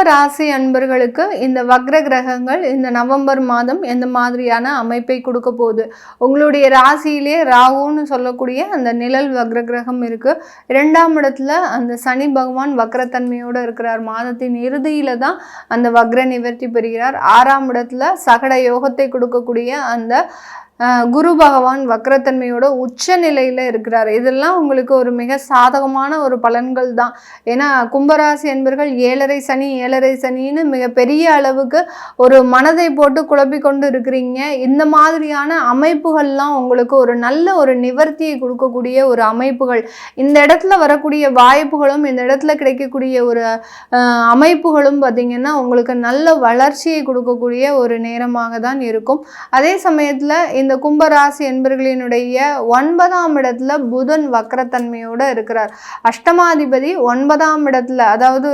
ராசி அன்பர்களுக்கு இந்த வக்ர கிரகங்கள் இந்த நவம்பர் மாதம் எந்த மாதிரியான அமைப்பை கொடுக்க போகுது? உங்களுடைய ராசியிலே ராகுன்னு சொல்லக்கூடிய அந்த நிழல் வக்ர கிரகம் இருக்கு. 2ஆம் இடத்துல அந்த சனி பகவான் வக்ரத்தன்மையோடு இருக்கிறார். மாதத்தின் இறுதியில தான் அந்த வக்ர நிவர்த்தி பெறுகிறார். 6ஆம் இடத்துல சகட யோகத்தை கொடுக்கக்கூடிய அந்த குரு பகவான் வக்ரத்தன்மையோட உச்ச நிலையில இருக்கிறார். இதெல்லாம் உங்களுக்கு ஒரு மிக சாதகமான ஒரு பலன்கள் தான். ஏன்னா கும்பராசி என்பர்கள் 7.5 சனி 7.5 சனின்னு மிக பெரிய அளவுக்கு ஒரு மனதை போட்டு குழப்பிக் கொண்டு இருக்கிறீங்க. இந்த மாதிரியான அமைப்புகள்லாம் உங்களுக்கு ஒரு நல்ல ஒரு நிவர்த்தியை கொடுக்கக்கூடிய ஒரு அமைப்புகள், இந்த இடத்துல வரக்கூடிய வாய்ப்புகளும் இந்த இடத்துல கிடைக்கக்கூடிய ஒரு அமைப்புகளும் பார்த்திங்கன்னா உங்களுக்கு நல்ல வளர்ச்சியை கொடுக்கக்கூடிய ஒரு நேரமாக தான் இருக்கும். அதே சமயத்தில் இந்த கும்பராசி என்பர்களினுடைய 9ஆம் இடத்துல புதன் வக்ரத்தன்மையோடு இருக்கிறார். அஷ்டமாதிபதி 9ஆம் இடத்துல, அதாவது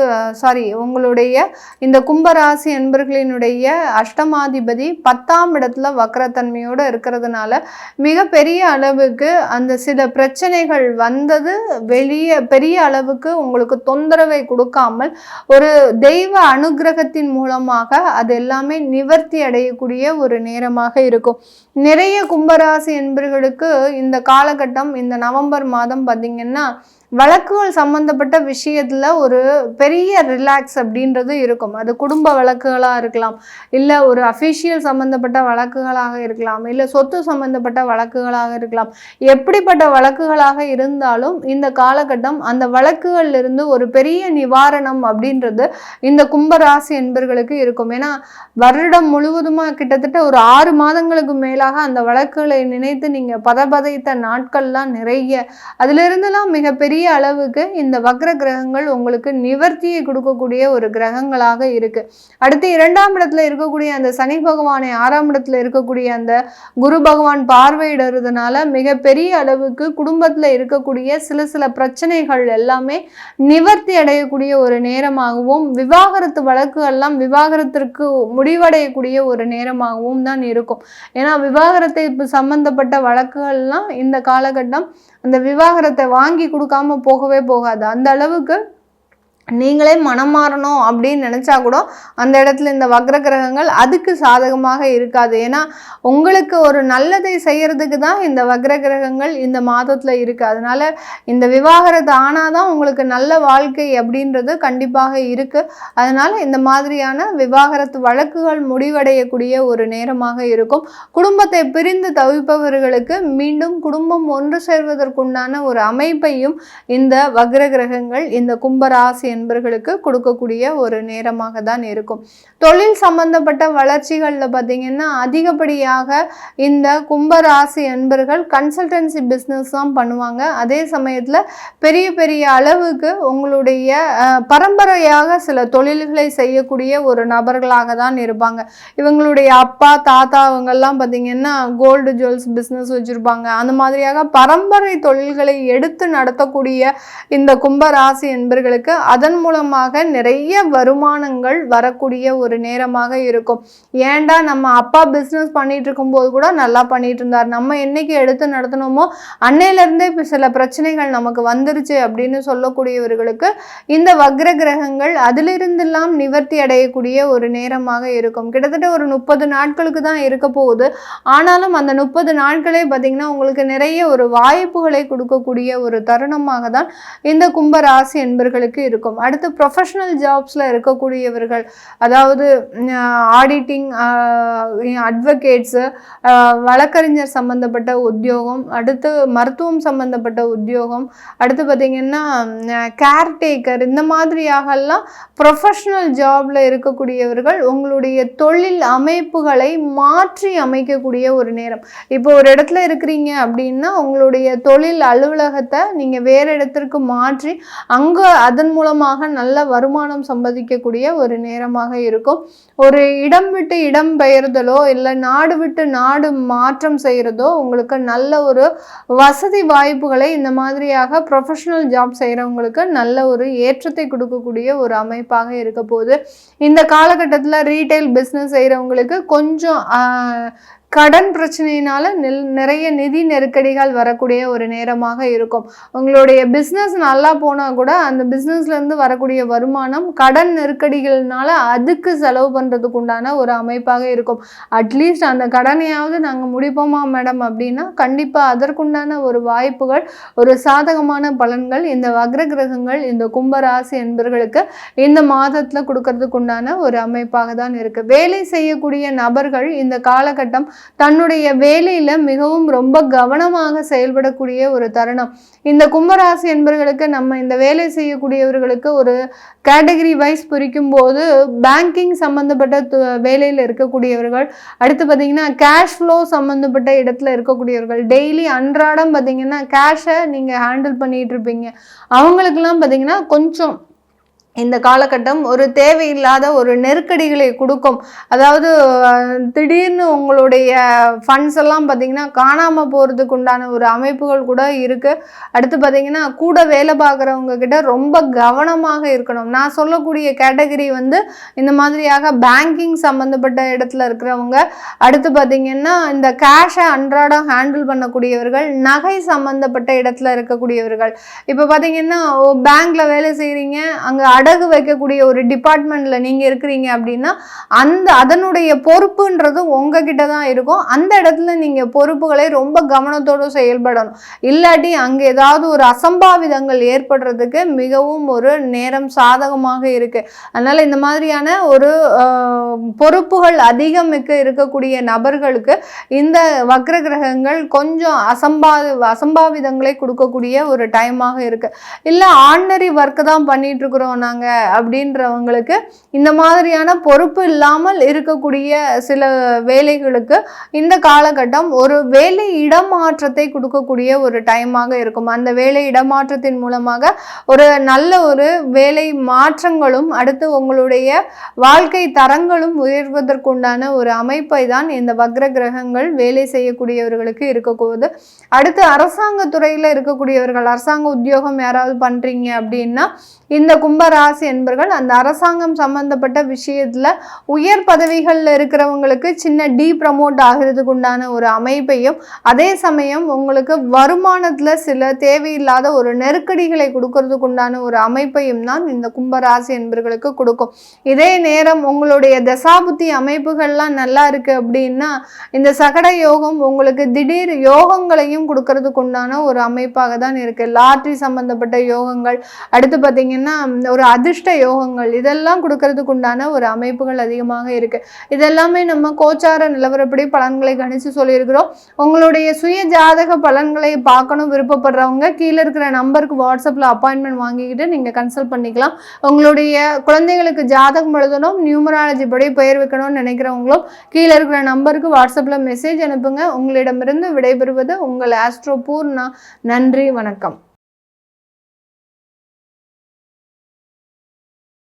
உங்களுடைய இந்த கும்பராசி என்பர்களினுடைய அஷ்டமாதிபதி 10ஆம் இடத்துல வக்ரத்தன்மையோடு இருக்கிறதுனால மிக பெரிய அளவுக்கு அந்த சில பிரச்சனைகள் வந்தது வெளியே பெரிய அளவுக்கு உங்களுக்கு தொந்தரவை கொடுக்காமல் ஒரு தெய்வ அனுகிரகத்தின் மூலமாக அது எல்லாமே நிவர்த்தி அடையக்கூடிய ஒரு நேரமாக இருக்கும். நிறைய கும்பராசி என்பவர்களுக்கு இந்த காலகட்டம், இந்த நவம்பர் மாதம் பார்த்தீங்கன்னா வழக்குகள் சம்பந்தப்பட்ட விஷயத்துல ஒரு பெரிய ரிலாக்ஸ் அப்படின்றது இருக்கும். அது குடும்ப வழக்குகளாக இருக்கலாம், இல்லை ஒரு அஃபிஷியல் சம்பந்தப்பட்ட வழக்குகளாக இருக்கலாம், இல்லை சொத்து சம்பந்தப்பட்ட வழக்குகளாக இருக்கலாம். எப்படிப்பட்ட வழக்குகளாக இருந்தாலும் இந்த காலகட்டம் அந்த வழக்குகள் இருந்து ஒரு பெரிய நிவாரணம் அப்படின்றது இந்த கும்பராசி என்பர்களுக்கு இருக்கும். ஏன்னா வருடம் முழுவதுமாக கிட்டத்தட்ட ஒரு 6 மாதங்களுக்கு மேலாக அந்த வழக்குகளை நினைத்து நீங்க பதபதைத்த நாட்கள்லாம் நிறைய, அதுல இருந்தெல்லாம் மிகப்பெரிய அளவுக்கு இந்த வக்ர கிரகங்கள் உங்களுக்கு நிவர்த்தியை கொடுக்கக்கூடிய ஒரு கிரகங்களாக இருக்கு. அடுத்து 2ஆம் இடத்துல இருக்கக்கூடிய அந்த சனி பகவானை 6ஆம் இடத்துல இருக்கக்கூடிய அந்த குரு பகவான் பார்வையிடுறதுனால மிகப்பெரிய அளவுக்கு குடும்பத்துல இருக்கக்கூடிய சில பிரச்சனைகள் எல்லாமே நிவர்த்தி அடையக்கூடிய ஒரு நேரமாகவும், விவாகரத்து வழக்குகள்லாம் விவாகரத்திற்கு முடிவடையக்கூடிய ஒரு நேரமாகவும் தான் இருக்கும். ஏன்னா விவாகரத்தை சம்பந்தப்பட்ட வழக்குகள்லாம் இந்த காலகட்டம் அந்த விவாகரத்தை வாங்கி கொடுக்காம போகவே போகாது. அந்த அளவுக்கு நீங்களே மனம் மாறணும் அப்படின்னு நினச்சா கூட அந்த இடத்துல இந்த வக்ர கிரகங்கள் அதுக்கு சாதகமாக இருக்காது. ஏன்னா உங்களுக்கு ஒரு நல்லதை செய்யறதுக்கு தான் இந்த வக்ர கிரகங்கள் இந்த மாதத்தில் இருக்குது. அதனால இந்த விவாகரத்து ஆனாதான் உங்களுக்கு நல்ல வாழ்க்கை அப்படின்றது கண்டிப்பாக இருக்குது. அதனால இந்த மாதிரியான விவாகரத்து வழக்குகள் முடிவடையக்கூடிய ஒரு நேரமாக இருக்கும். குடும்பத்தை பிரிந்து தவிப்பவர்களுக்கு மீண்டும் குடும்பம் ஒன்று சேர்வதற்குண்டான ஒரு அமைப்பையும் இந்த வக்ர கிரகங்கள் இந்த கும்பராசி என்பர்களுக்கு கொடுக்கக்கூடிய ஒரு நேரமாக தான் இருக்கும். தொழில் சம்பந்தப்பட்ட வளர்ச்சிகளில் பார்த்தீங்கன்னா அதிகப்படியாக இந்த கும்பராசி என்பர்கள் கன்சல்டன்சி பிஸ்னஸ் தான் பண்ணுவாங்க. அதே சமயத்தில் பெரிய பெரிய அளவுக்கு உங்களுடைய பரம்பரையாக சில தொழில்களை செய்யக்கூடிய ஒரு நபர்களாக தான் இருப்பாங்க. இவங்களுடைய அப்பா தாத்தா அவங்கெல்லாம் பார்த்தீங்கன்னா கோல்டு ஜுவல்ஸ் பிஸ்னஸ் வச்சுருப்பாங்க. அந்த மாதிரியாக பரம்பரை தொழில்களை எடுத்து நடத்தக்கூடிய இந்த கும்பராசி என்பர்களுக்கு அதன் மூலமாக நிறைய வருமானங்கள் வரக்கூடிய ஒரு நேரமாக இருக்கும். ஏண்டா நம்ம அப்பா பிஸ்னஸ் பண்ணிட்டு இருக்கும்போது கூட நல்லா பண்ணிட்டு இருந்தார், நம்ம என்னைக்கு எடுத்து நடத்தணுமோ அன்னையிலிருந்தே இப்போ சில பிரச்சனைகள் நமக்கு வந்துருச்சு அப்படின்னு சொல்லக்கூடியவர்களுக்கு இந்த வக்ர கிரகங்கள் அதிலிருந்தெல்லாம் நிவர்த்தி அடையக்கூடிய ஒரு நேரமாக இருக்கும். கிட்டத்தட்ட ஒரு 30 நாட்களுக்கு தான் இருக்க போகுது. ஆனாலும் அந்த 30 நாட்களே பார்த்தீங்கன்னா உங்களுக்கு நிறைய ஒரு வாய்ப்புகளை கொடுக்கக்கூடிய ஒரு தருணமாக தான் இந்த கும்பராசி என்பர்களுக்கு இருக்கும். அடுத்து ப்ரொஃபஷனல் ஜாப்ஸில் இருக்கக்கூடியவர்கள், அதாவது ஆடிட்டிங், அட்வொகேட்ஸு, வழக்கறிஞர் சம்பந்தப்பட்ட உத்தியோகம், அடுத்து மருத்துவம் சம்பந்தப்பட்ட உத்தியோகம், அடுத்து பார்த்திங்கன்னா கேர்டேக்கர், இந்த மாதிரியாகலாம் ப்ரொஃபஷனல் ஜாபில் இருக்கக்கூடியவர்கள் உங்களுடைய தொழில் அமைப்புகளை மாற்றி அமைக்கக்கூடிய ஒரு நேரம். இப்போ ஒரு இடத்துல இருக்கிறீங்க அப்படின்னா உங்களுடைய தொழில் அலுவலகத்தை நீங்கள் வேறு இடத்திற்கு மாற்றி அங்கே அதன் மூலமாக நல்ல வருமானம் சம்பாதிக்கக்கூடிய ஒரு நேரமாக இருக்கும். ஒரு இடம் விட்டு இடம் பெயர்தலோ இல்லை நாடு விட்டு நாடு மாற்றம் செய்கிறதோ உங்களுக்கு நல்ல ஒரு வசதி வாய்ப்புகளை இந்த மாதிரியாக ப்ரொஃபஷனல் ஜாப் செய்கிறவங்களுக்கு நல்ல ஒரு ஏற்றத்தை கொடுக்கக்கூடிய ஒரு அமைப்பாக இருக்க போகுது. இந்த காலகட்டத்தில் ரீட்டைல் பிஸ்னஸ் செய்கிறவங்களுக்கு கொஞ்சம் கடன் பிரச்சனையினால நிறைய நிதி நெருக்கடிகள் வரக்கூடிய ஒரு நேரமாக இருக்கும். உங்களுடைய பிஸ்னஸ் நல்லா போனால் கூட அந்த பிஸ்னஸ்லேருந்து வரக்கூடிய வருமானம் கடன் நெருக்கடிகள்னால அதுக்கு செலவு பண்ணுறதுக்கு உண்டான ஒரு அமைப்பாக இருக்கும். அட்லீஸ்ட் அந்த கடனையாவது நாங்கள் முடிப்போமா மேடம் அப்படின்னா கண்டிப்பாக அதற்குண்டான ஒரு வாய்ப்புகள், ஒரு சாதகமான பலன்கள் இந்த வக்ர கிரகங்கள் இந்த கும்பராசி என்பவர்களுக்கு இந்த மாதத்தில் கொடுக்கறதுக்கு உண்டான ஒரு அமைப்பாக தான் இருக்குது. வேலை செய்யக்கூடிய நபர்கள் இந்த காலகட்டம் தன்னுடைய வேலையில மிகவும் ரொம்ப கவனமாக செயல்படக்கூடிய ஒரு தருணம். இந்த கும்பராசி என்பவர்களுக்கு நம்ம இந்த வேலை செய்யக்கூடியவர்களுக்கு ஒரு கேட்டகரி வைஸ் பிரிக்கும் போது பேங்கிங் சம்பந்தப்பட்ட வேலையில் இருக்கக்கூடியவர்கள், அடுத்து பார்த்தீங்கன்னா கேஷ் ஃப்ளோ சம்மந்தப்பட்ட இடத்துல இருக்கக்கூடியவர்கள், டெய்லி அன்றாடம் பார்த்தீங்கன்னா கேஷை நீங்கள் ஹேண்டில் பண்ணிட்டு இருப்பீங்க, அவங்களுக்கெல்லாம் பார்த்தீங்கன்னா கொஞ்சம் இந்த காலகட்டம் ஒரு தேவையில்லாத ஒரு நெருக்கடிகளை கொடுக்கும். அதாவது திடீர்னு உங்களுடைய ஃபண்ட்ஸ் எல்லாம் பார்த்திங்கன்னா காணாமல் போகிறதுக்கு உண்டான ஒரு அமைப்புகள் கூட இருக்குது. அடுத்து பார்த்திங்கன்னா கூட வேலை பார்க்குறவங்க கிட்ட ரொம்ப கவனமாக இருக்கணும். நான் சொல்லக்கூடிய கேட்டகரி இந்த மாதிரியாக பேங்கிங் சம்மந்தப்பட்ட இடத்துல இருக்கிறவங்க, அடுத்து பார்த்திங்கன்னா இந்த கேஷை அன்றாடம் ஹேண்டில் பண்ணக்கூடியவர்கள், நகை சம்மந்தப்பட்ட இடத்துல இருக்கக்கூடியவர்கள். இப்போ பார்த்திங்கன்னா பேங்க்கில் வேலை செய்கிறீங்க, அங்கே அடகு வைக்கக்கூடிய ஒரு டிபார்ட்மெண்ட்ல நீங்க இருக்கிறீங்க அப்படின்னா அதனுடைய பொறுப்புன்றது உங்ககிட்ட தான் இருக்கும். அந்த இடத்துல நீங்க பொறுப்புகளை ரொம்ப கவனத்தோடு செயல்படணும். இல்லாட்டி அங்க ஏதாவது ஒரு அசம்பாவிதங்கள் ஏற்படுறதுக்கு மிகவும் ஒரு நேரம் சாதகமாக இருக்கு. அதனால இந்த மாதிரியான ஒரு பொறுப்புகள் அதிகமிக்க இருக்கக்கூடிய நபர்களுக்கு இந்த வக்ர கிரகங்கள் கொஞ்சம் அசம்பாவிதங்களை கொடுக்கக்கூடிய ஒரு டைமாக இருக்கு. இல்ல ஆர்டினரி ஒர்க் தான் பண்ணிட்டு இருக்கிறோம் நாங்க அப்படின்றவங்களுக்கு இந்த மாதிரியான பொறுப்பு இல்லாமல் இருக்கக்கூடிய சில வேலைகளுக்கு இந்த காலகட்டம் ஒரு வேலை இடமாற்றத்தை கொடுக்கக்கூடிய ஒரு டைமாக இருக்கும். அந்த வேலை இடமாற்றத்தின் மூலமாக ஒரு நல்ல ஒரு வேலை மாற்றங்களும், அடுத்து உங்களுடைய வாழ்க்கை தரங்களும் உயர்வதற்குண்டான ஒரு அமைப்பை தான் இந்த வக்ர கிரகங்கள் வேலை செய்யக்கூடியவர்களுக்கு இருக்கக்கூடாது. அடுத்து அரசாங்க துறையில் இருக்கக்கூடியவர்கள், அரசாங்க உத்தியோகம் யாராவது பண்றீங்க அப்படின்னா இந்த கும்பராசி என்பர்கள் அந்த அரசாங்கம் சம்பந்தப்பட்ட விஷயத்துல உயர் பதவிகள்ல இருக்கிறவங்களுக்கு சின்ன ப்ரமோட் ஆகிறதுக்கு உண்டான ஒரு அமைப்பையும், அதே சமயம் உங்களுக்கு வருமானத்துல சில தேவையில்லாத ஒரு நெருக்கடிகளை கொடுக்கறதுக்கு உண்டான ஒரு அமைப்பையும் தான் இந்த கும்பராசி என்பர்களுக்கு கொடுக்கும். இதே நேரம் உங்களுடைய தசாபுத்தி அமைப்புகள்லாம் நல்லா இருக்கு அப்படின்னா இந்த சகட யோகம் உங்களுக்கு திடீர் யோகங்களையும் கொடுக்கறதுக்கு உண்டான ஒரு அமைப்பாக தான் இருக்கு. லாட்ரி சம்பந்தப்பட்ட யோகங்கள், அடுத்து பார்த்தீங்கன்னா ஒரு அதிர்ஷ்ட யோகங்கள், இதெல்லாம் கொடுக்கறதுக்கு உண்டான ஒரு அமைப்புகள் அதிகமாக இருக்கு. இதெல்லாமே நம்ம கோச்சார நிலவரப்படி பலன்களை கணிச்சு சொல்லியிருக்கிறோம். உங்களுடைய சுய ஜாதக பலன்களை பார்க்கணும் விருப்பப்படுறவங்க கீழே இருக்கிற நம்பருக்கு வாட்ஸ்அப்ல அப்பாயின்மெண்ட் வாங்கிக்கிட்டு நீங்க கன்சல்ட் பண்ணிக்கலாம். உங்களுடைய குழந்தைகளுக்கு ஜாதகம் எழுதணும், நியூமராலஜி படி பெயர் வைக்கணும்னு நினைக்கிறவங்களும் கீழே இருக்கிற நம்பருக்கு வாட்ஸ்அப்ல மெசேஜ் அனுப்புங்க. உங்களிடமிருந்து விடைபெறுவது உங்கள் ஆஸ்ட்ரோ பூர்ணா. நன்றி, வணக்கம்.